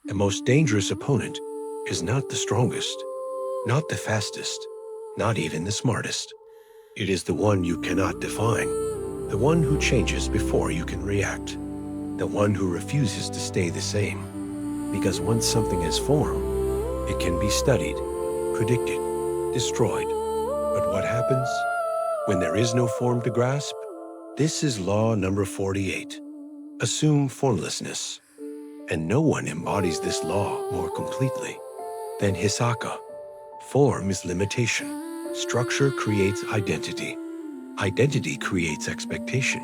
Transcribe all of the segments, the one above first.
The most dangerous opponent is not the strongest, not the fastest, not even the smartest. It is the one you cannot define, the one who changes before you can react, the one who refuses to stay the same. Because once something has form, it can be studied, predicted, destroyed. But what happens when there is no form to grasp? This is law number 48. Assume formlessness. And no one embodies this law more completely than Hisoka. Form is limitation. Structure creates identity. Identity creates expectation.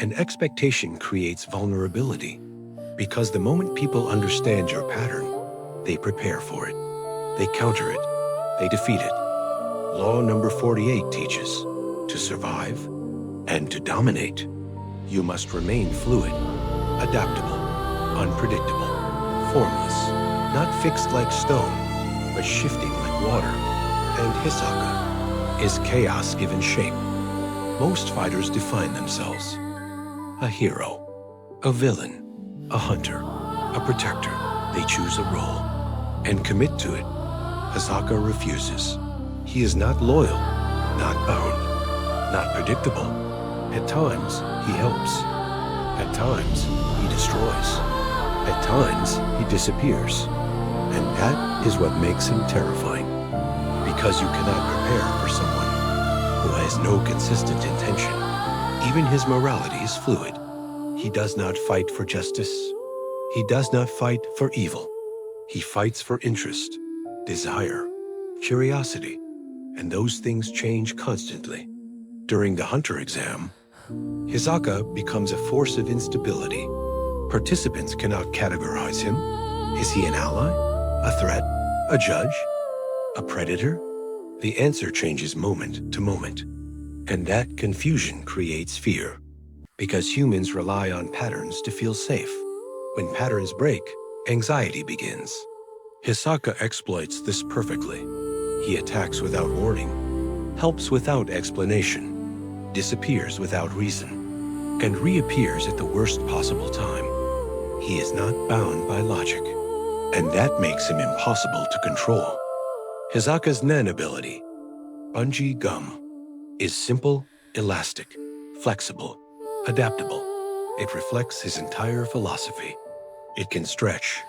And expectation creates vulnerability. Because the moment people understand your pattern, they prepare for it. They counter it. They defeat it. Law number 48 teaches, to survive and to dominate, you must remain fluid, adaptable, unpredictable, formless, not fixed like stone, but shifting like water. And Hisoka is chaos given shape. Most fighters define themselves: a hero, a villain, a hunter, a protector. They choose a role and commit to it. Hisoka refuses. He is not loyal, not bound, not predictable. At times, he helps. At times, he destroys. At times, he disappears. And that is what makes him terrifying. Because you cannot prepare for someone who has no consistent intention. Even his morality is fluid. He does not fight for justice. He does not fight for evil. He fights for interest, desire, curiosity, and those things change constantly. During the Hunter exam, Hisoka becomes a force of instability. Participants cannot categorize him. Is he an ally, a threat, a judge, a predator? The answer changes moment to moment. And that confusion creates fear. Because humans rely on patterns to feel safe. When patterns break, anxiety begins. Hisoka exploits this perfectly. He attacks without warning, helps without explanation, disappears without reason, and reappears at the worst possible time. He is not bound by logic, and that makes him impossible to control. Hisoka's Nen ability, bungee gum, is simple, elastic, flexible, adaptable. It reflects his entire philosophy. It can stretch,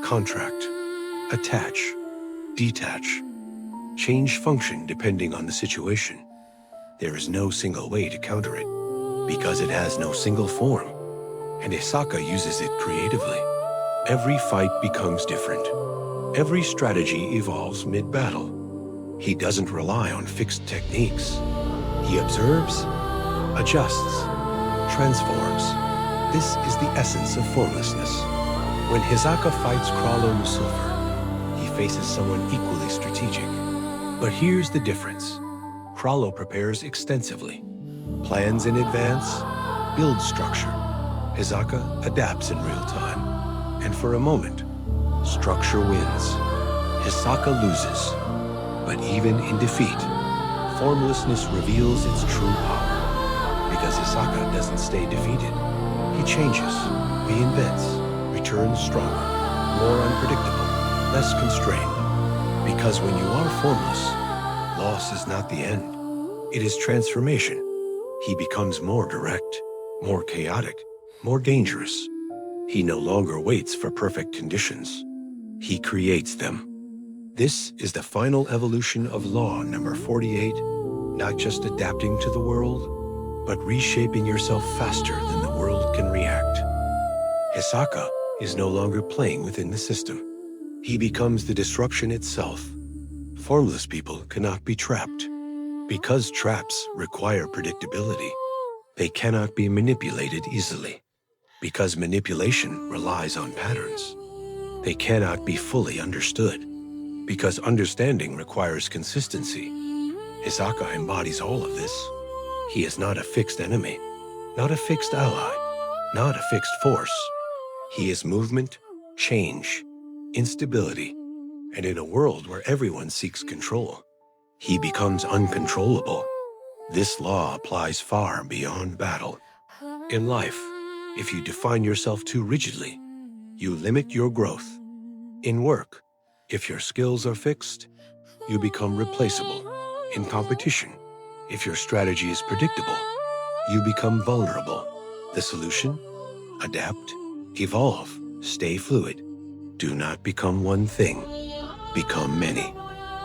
contract, attach, detach, change function depending on the situation. There is no single way to counter it, because it has no single form, and Hisoka uses it creatively. Every fight becomes different. Every strategy evolves mid-battle. He doesn't rely on fixed techniques. He observes, adjusts, transforms. This is the essence of formlessness. When Hisoka fights Crawlo Musilver, he faces someone equally strategic. But here's the difference. Crawlo prepares extensively, plans in advance, builds structure. Hisoka adapts in real time. And for a moment, structure wins. Hisoka loses. But even in defeat, formlessness reveals its true power. Because Hisoka doesn't stay defeated. He changes, reinvents, returns stronger, more unpredictable, less constrained. Because when you are formless, loss is not the end. It is transformation. He becomes more direct, more chaotic, more dangerous. He no longer waits for perfect conditions. He creates them. This is the final evolution of law number 48, not just adapting to the world, but reshaping yourself faster than the world can react. Hisoka is no longer playing within the system. He becomes the disruption itself. Formless people cannot be trapped. Because traps require predictability, they cannot be manipulated easily. Because manipulation relies on patterns, they cannot be fully understood. Because understanding requires consistency. Hisoka embodies all of this. He is not a fixed enemy, not a fixed ally, not a fixed force. He is movement, change, instability, and in a world where everyone seeks control, he becomes uncontrollable. This law applies far beyond battle. In life, if you define yourself too rigidly, you limit your growth. In work, if your skills are fixed, you become replaceable. In competition, if your strategy is predictable, you become vulnerable. The solution? Adapt, evolve, stay fluid. Do not become one thing. Become many.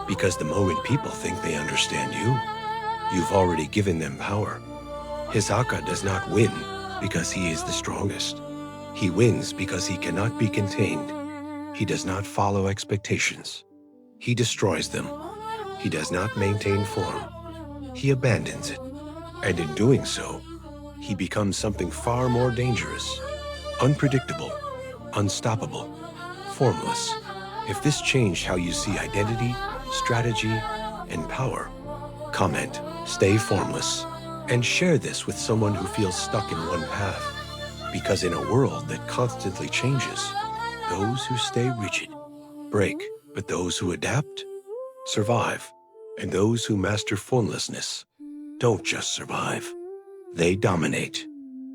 Because the moment people think they understand you, you've already given them power. Hisoka does not win because he is the strongest. He wins because he cannot be contained. He does not follow expectations. He destroys them. He does not maintain form. He abandons it. And in doing so, he becomes something far more dangerous, unpredictable, unstoppable, formless. If this changed how you see identity, strategy, and power, comment, stay formless, and share this with someone who feels stuck in one path. Because in a world that constantly changes, those who stay rigid break, but those who adapt survive. And those who master formlessness don't just survive, they dominate.